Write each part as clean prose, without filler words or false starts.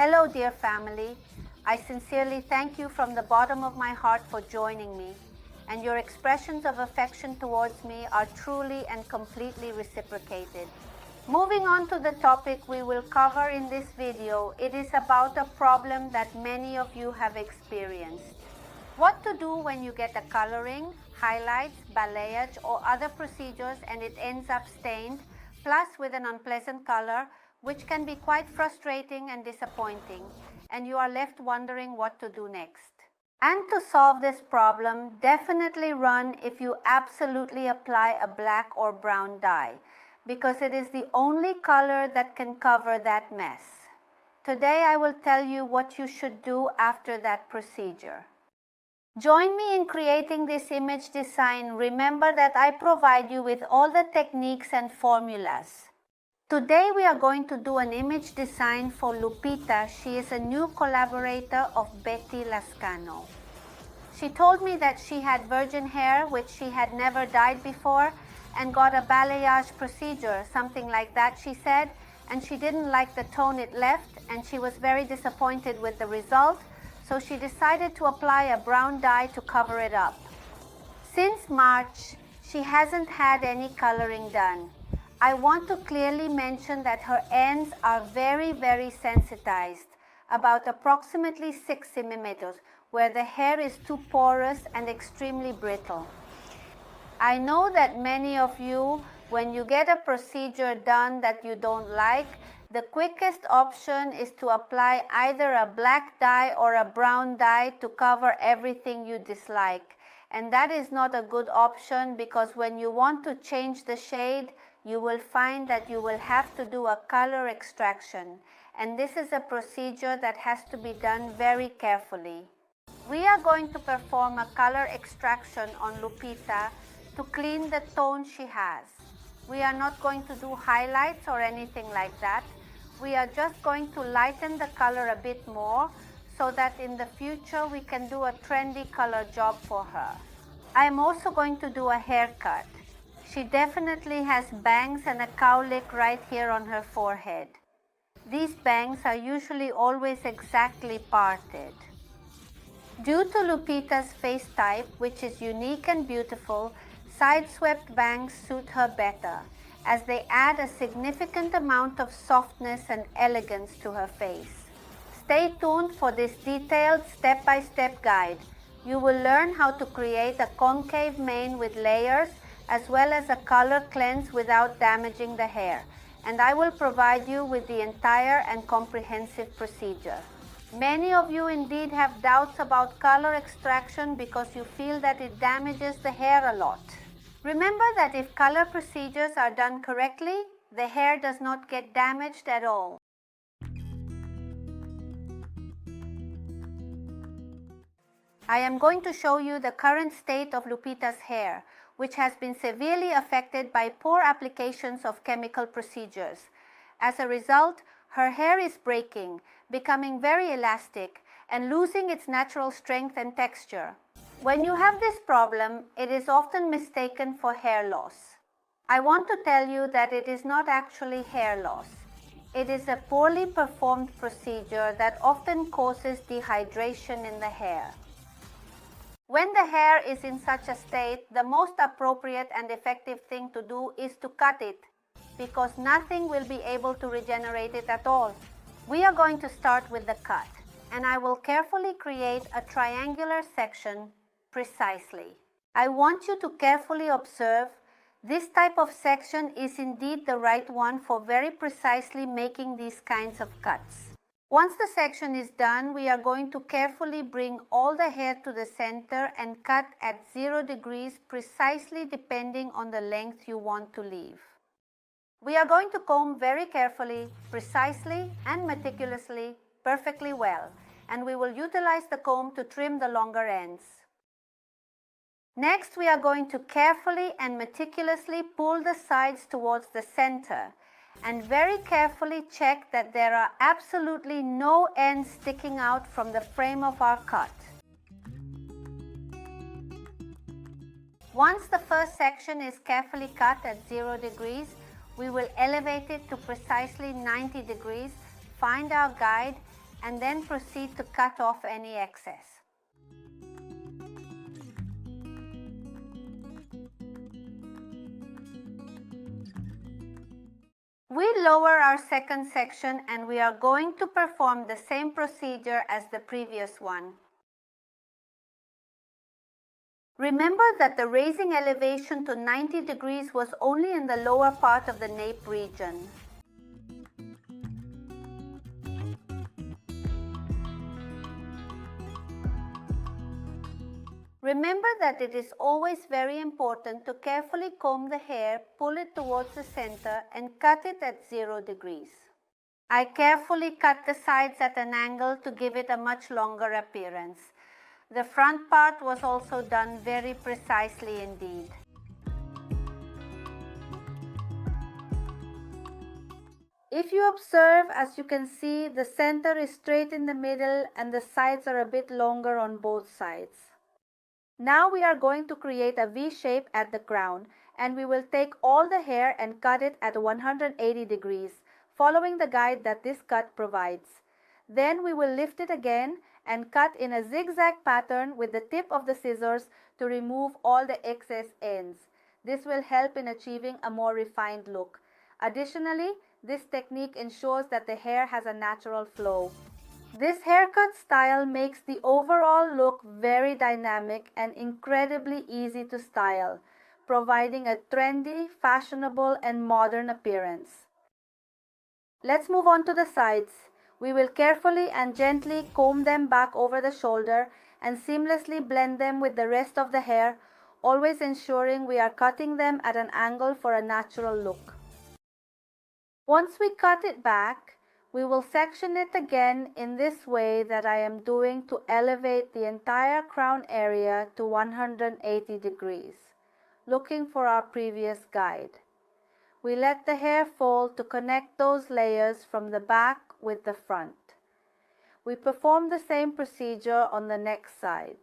Hello, dear family. I sincerely thank you from the bottom of my heart for joining me, and your expressions of affection towards me are truly and completely reciprocated. Moving on to the topic we will cover in this video, it is about a problem that many of you have experienced. What to do when you get a coloring, highlights, balayage or other procedures and it ends up stained, plus with an unpleasant color, which can be quite frustrating and disappointing, and you are left wondering what to do next. And to solve this problem, definitely run if you absolutely apply a black or brown dye, because it is the only color that can cover that mess. Today I will tell you what you should do after that procedure. Join me in creating this image design. Remember that I provide you with all the techniques and formulas. Today we are going to do an image design for Lupita. She is a new collaborator of Betty Lascano. She told me that she had virgin hair which she had never dyed before and got a balayage procedure, something like that she said, and she didn't like the tone it left and she was very disappointed with the result, so she decided to apply a brown dye to cover it up. Since March, she hasn't had any coloring done. I want to clearly mention that her ends are very sensitized, about approximately 6 centimeters, where the hair is too porous and extremely brittle. I know that many of you, when you get a procedure done that you don't like, the quickest option is to apply either a black dye or a brown dye to cover everything you dislike. And that is not a good option, because when you want to change the shade, you will find that you will have to do a color extraction. And this is a procedure that has to be done very carefully. We are going to perform a color extraction on Lupita to clean the tone she has. We are not going to do highlights or anything like that. We are just going to lighten the color a bit more so that in the future we can do a trendy color job for her. I am also going to do a haircut. She definitely has bangs and a cowlick right here on her forehead. These bangs are usually always exactly parted. Due to Lupita's face type, which is unique and beautiful, side-swept bangs suit her better, as they add a significant amount of softness and elegance to her face. Stay tuned for this detailed step-by-step guide. You will learn how to create a concave mane with layers, as well as a color cleanse without damaging the hair, and I will provide you with the entire and comprehensive procedure. Many of you indeed have doubts about color extraction because you feel that it damages the hair a lot. Remember that if color procedures are done correctly, the hair does not get damaged at all. I am going to show you the current state of Lupita's hair, which has been severely affected by poor applications of chemical procedures. As a result, her hair is breaking, becoming very elastic, and losing its natural strength and texture. When you have this problem, it is often mistaken for hair loss. I want to tell you that it is not actually hair loss. It is a poorly performed procedure that often causes dehydration in the hair. When the hair is in such a state, the most appropriate and effective thing to do is to cut it, because nothing will be able to regenerate it at all. We are going to start with the cut, and I will carefully create a triangular section precisely. I want you to carefully observe. This type of section is indeed the right one for very precisely making these kinds of cuts. Once the section is done, we are going to carefully bring all the hair to the center and cut at 0 degrees precisely depending on the length you want to leave. We are going to comb very carefully, precisely and meticulously, perfectly well, and we will utilize the comb to trim the longer ends. Next, we are going to carefully and meticulously pull the sides towards the center and very carefully check that there are absolutely no ends sticking out from the frame of our cut. Once the first section is carefully cut at 0 degrees, we will elevate it to precisely 90 degrees, find our guide, and then proceed to cut off any excess. We lower our second section and we are going to perform the same procedure as the previous one. Remember that the raising elevation to 90 degrees was only in the lower part of the nape region. Remember that it is always very important to carefully comb the hair, pull it towards the center, and cut it at 0 degrees. I carefully cut the sides at an angle to give it a much longer appearance. The front part was also done very precisely indeed. If you observe, as you can see, the center is straight in the middle and the sides are a bit longer on both sides. Now we are going to create a V shape at the crown, and we will take all the hair and cut it at 180 degrees, following the guide that this cut provides. Then we will lift it again and cut in a zigzag pattern with the tip of the scissors to remove all the excess ends. This will help in achieving a more refined look. Additionally, this technique ensures that the hair has a natural flow. This haircut style makes the overall look very dynamic and incredibly easy to style, providing a trendy, fashionable, and modern appearance. Let's move on to the sides. We will carefully and gently comb them back over the shoulder and seamlessly blend them with the rest of the hair, always ensuring we are cutting them at an angle for a natural look. Once we cut it back, we will section it again in this way that I am doing to elevate the entire crown area to 180 degrees, looking for our previous guide. We let the hair fall to connect those layers from the back with the front. We perform the same procedure on the next side.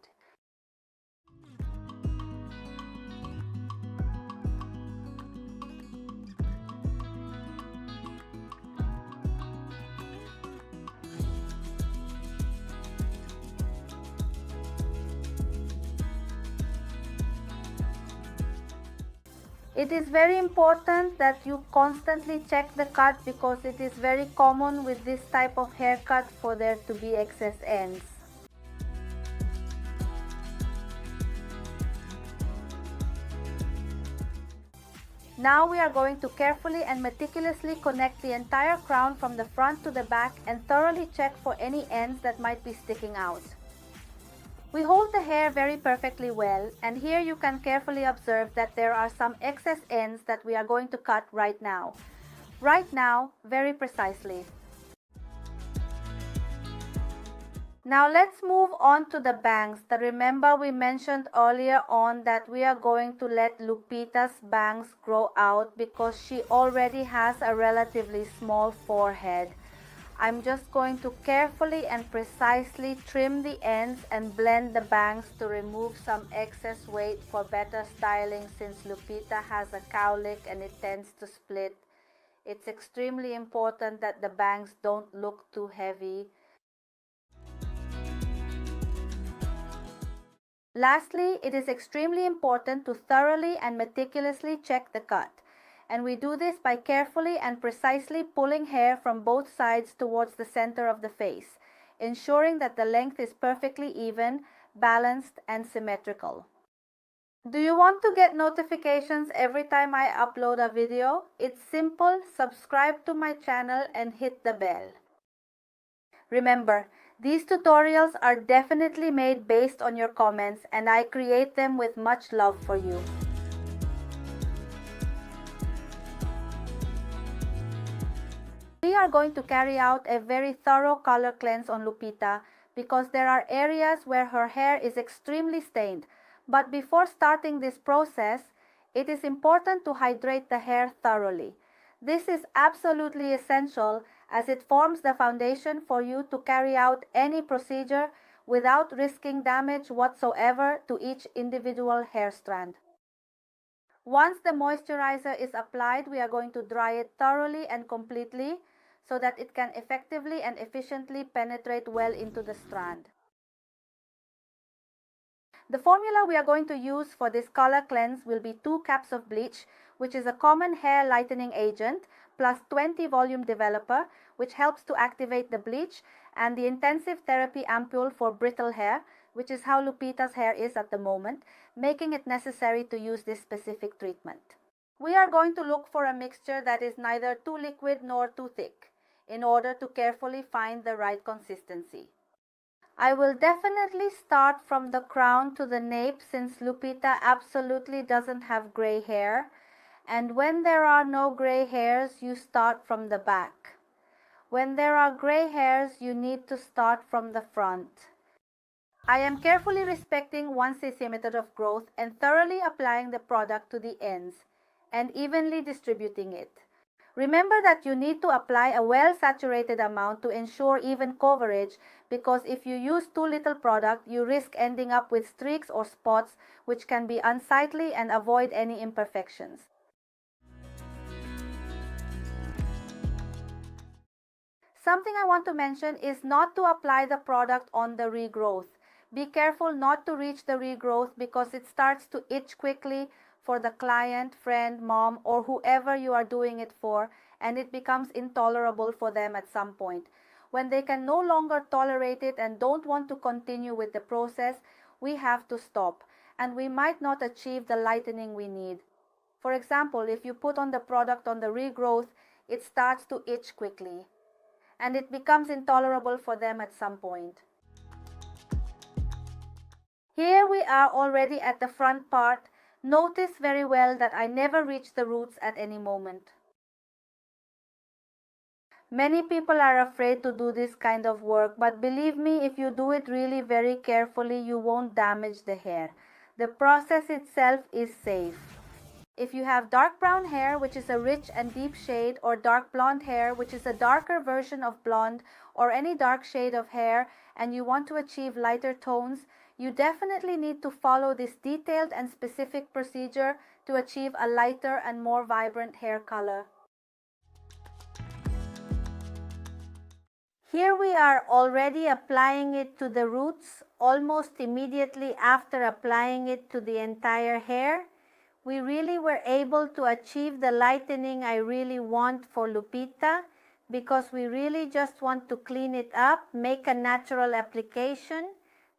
It is very important that you constantly check the cut because it is very common with this type of haircut for there to be excess ends. Now we are going to carefully and meticulously connect the entire crown from the front to the back and thoroughly check for any ends that might be sticking out. We hold the hair very perfectly well, and here you can carefully observe that there are some excess ends that we are going to cut right now. Right now, very precisely. Now let's move on to the bangs. Remember we mentioned earlier on that we are going to let Lupita's bangs grow out because she already has a relatively small forehead. I'm just going to carefully and precisely trim the ends and blend the bangs to remove some excess weight for better styling since Lupita has a cowlick and it tends to split. It's extremely important that the bangs don't look too heavy. Lastly, it is extremely important to thoroughly and meticulously check the cut. And we do this by carefully and precisely pulling hair from both sides towards the center of the face, ensuring that the length is perfectly even, balanced, and symmetrical. Do you want to get notifications every time I upload a video? It's simple, subscribe to my channel and hit the bell. Remember, these tutorials are definitely made based on your comments and I create them with much love for you. We are going to carry out a very thorough color cleanse on Lupita because there are areas where her hair is extremely stained. But before starting this process, it is important to hydrate the hair thoroughly. This is absolutely essential as it forms the foundation for you to carry out any procedure without risking damage whatsoever to each individual hair strand. Once the moisturizer is applied, we are going to dry it thoroughly and completely so that it can effectively and efficiently penetrate well into the strand. The formula we are going to use for this color cleanse will be 2 caps of bleach, which is a common hair lightening agent, plus 20 volume developer, which helps to activate the bleach, and the intensive therapy ampule for brittle hair, which is how Lupita's hair is at the moment, making it necessary to use this specific treatment. We are going to look for a mixture that is neither too liquid nor too thick in order to carefully find the right consistency. I will definitely start from the crown to the nape since Lupita absolutely doesn't have gray hair, and when there are no gray hairs, you start from the back. When there are gray hairs, you need to start from the front. I am carefully respecting 1cc method of growth and thoroughly applying the product to the ends and evenly distributing it. Remember that you need to apply a well-saturated amount to ensure even coverage, because if you use too little product, you risk ending up with streaks or spots which can be unsightly and avoid any imperfections. Something I want to mention is not to apply the product on the regrowth. Be careful not to reach the regrowth because it starts to itch quickly for the client, friend, mom, or whoever you are doing it for, and it becomes intolerable for them at some point. When they can no longer tolerate it and don't want to continue with the process, we have to stop, and we might not achieve the lightening we need. For example, if you put on the product on the regrowth, it starts to itch quickly, and it becomes intolerable for them at some point. Here we are already at the front part. Notice very well that I never reach the roots at any moment. Many people are afraid to do this kind of work, but believe me, if you do it really very carefully, you won't damage the hair. The process itself is safe. If you have dark brown hair, which is a rich and deep shade, or dark blonde hair, which is a darker version of blonde, or any dark shade of hair, and you want to achieve lighter tones, you definitely need to follow this detailed and specific procedure to achieve a lighter and more vibrant hair color. Here we are already applying it to the roots almost immediately after applying it to the entire hair. We really were able to achieve the lightening I really want for Lupita, because we really just want to clean it up, make a natural application,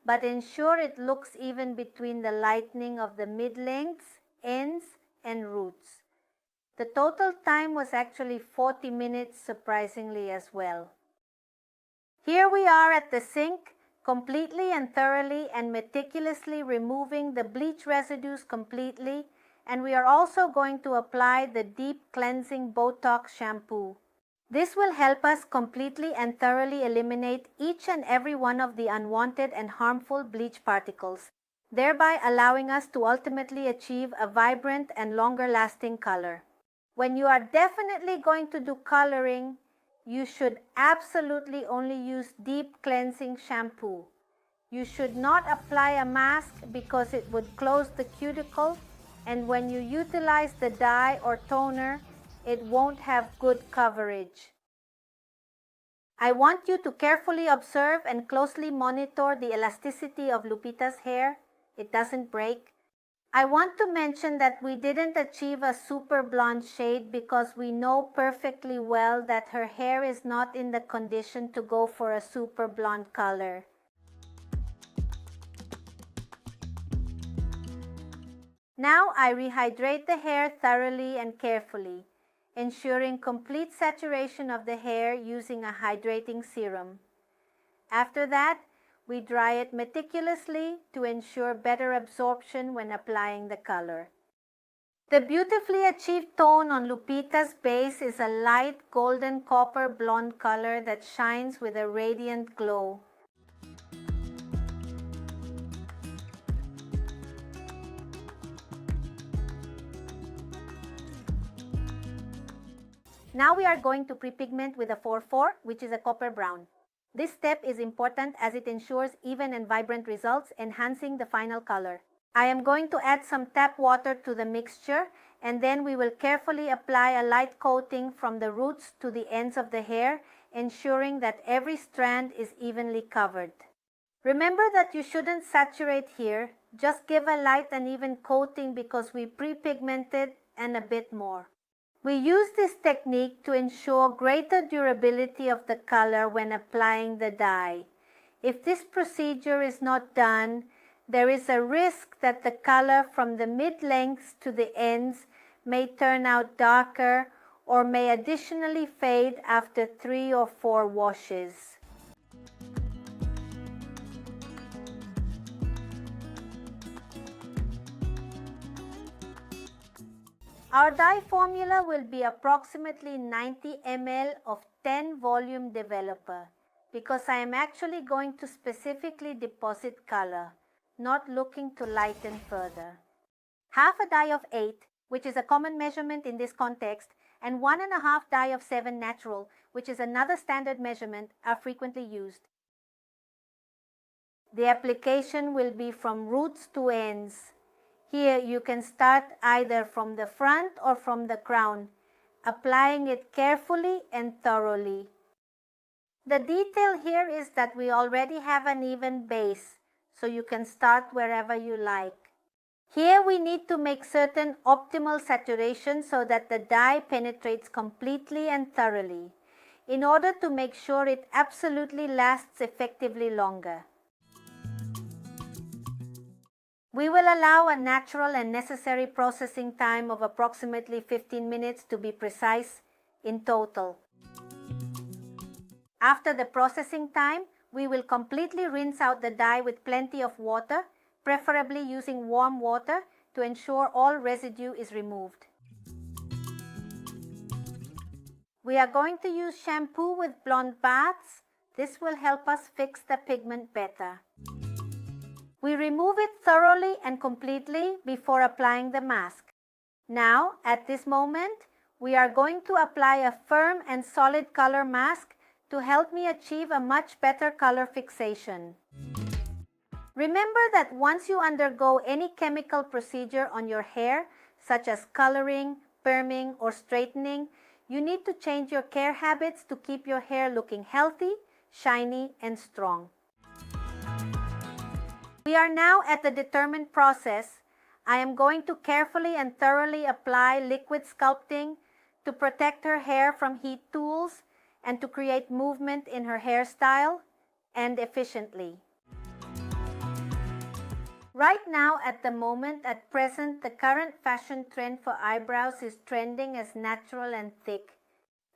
but ensure it looks even between the lightening of the mid-lengths, ends, and roots. The total time was actually 40 minutes, surprisingly as well. Here we are at the sink, completely and thoroughly and meticulously removing the bleach residues completely, and we are also going to apply the deep cleansing Botox shampoo. This will help us completely and thoroughly eliminate each and every one of the unwanted and harmful bleach particles, thereby allowing us to ultimately achieve a vibrant and longer lasting color. When you are definitely going to do coloring, you should absolutely only use deep cleansing shampoo. You should not apply a mask because it would close the cuticle, and when you utilize the dye or toner, it won't have good coverage. I want you to carefully observe and closely monitor the elasticity of Lupita's hair. It doesn't break. I want to mention that we didn't achieve a super blonde shade because we know perfectly well that her hair is not in the condition to go for a super blonde color. Now I rehydrate the hair thoroughly and carefully, ensuring complete saturation of the hair using a hydrating serum. After that, we dry it meticulously to ensure better absorption when applying the color. The beautifully achieved tone on Lupita's base is a light golden copper blonde color that shines with a radiant glow. Now we are going to pre-pigment with a 4-4, which is a copper brown. This step is important as it ensures even and vibrant results, enhancing the final color. I am going to add some tap water to the mixture and then we will carefully apply a light coating from the roots to the ends of the hair, ensuring that every strand is evenly covered. Remember that you shouldn't saturate here, just give a light and even coating because we pre-pigmented and a bit more. We use this technique to ensure greater durability of the color when applying the dye. If this procedure is not done, there is a risk that the color from the mid-lengths to the ends may turn out darker or may additionally fade after 3 or 4 washes. Our dye formula will be approximately 90 ml of 10 volume developer because I am actually going to specifically deposit color, not looking to lighten further. Half a dye of 8, which is a common measurement in this context, and 1.5 dye of 7 natural, which is another standard measurement, are frequently used. The application will be from roots to ends. Here you can start either from the front or from the crown, applying it carefully and thoroughly. The detail here is that we already have an even base, so you can start wherever you like. Here we need to make certain optimal saturation so that the dye penetrates completely and thoroughly, in order to make sure it absolutely lasts effectively longer. We will allow a natural and necessary processing time of approximately 15 minutes to be precise in total. After the processing time, we will completely rinse out the dye with plenty of water, preferably using warm water to ensure all residue is removed. We are going to use shampoo with blonde baths. This will help us fix the pigment better. We remove it thoroughly and completely before applying the mask. Now, at this moment, we are going to apply a firm and solid color mask to help me achieve a much better color fixation. Remember that once you undergo any chemical procedure on your hair, such as coloring, perming, or straightening, you need to change your care habits to keep your hair looking healthy, shiny, and strong. We are now at the determined process. I am going to carefully and thoroughly apply liquid sculpting to protect her hair from heat tools and to create movement in her hairstyle and efficiently. Right now, at the moment, at present, the current fashion trend for eyebrows is trending as natural and thick.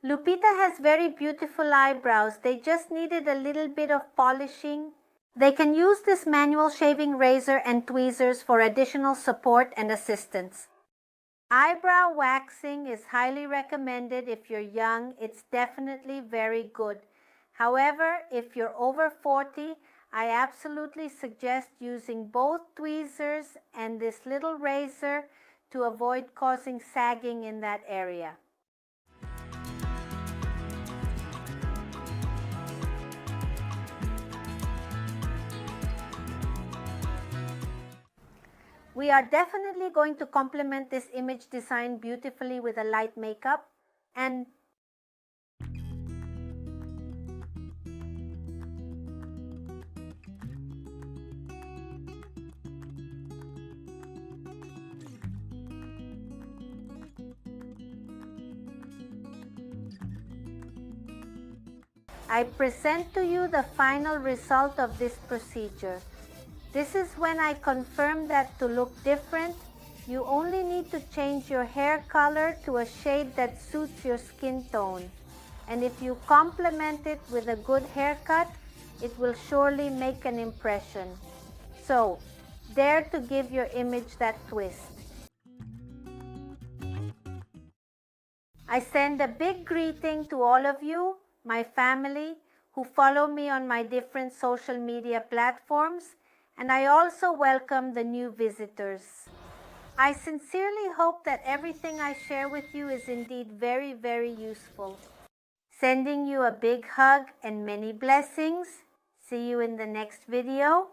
Lupita has very beautiful eyebrows. They just needed a little bit of polishing. They can use this manual shaving razor and tweezers for additional support and assistance. Eyebrow waxing is highly recommended if you're young. It's definitely very good. However, if you're over 40, I absolutely suggest using both tweezers and this little razor to avoid causing sagging in that area. We are definitely going to complement this image design beautifully with a light makeup, and I present to you the final result of this procedure. This is when I confirm that to look different, you only need to change your hair color to a shade that suits your skin tone. And if you complement it with a good haircut, it will surely make an impression. So, dare to give your image that twist. I send a big greeting to all of you, my family, who follow me on my different social media platforms, and I also welcome the new visitors. I sincerely hope that everything I share with you is indeed very, very useful. Sending you a big hug and many blessings. See you in the next video.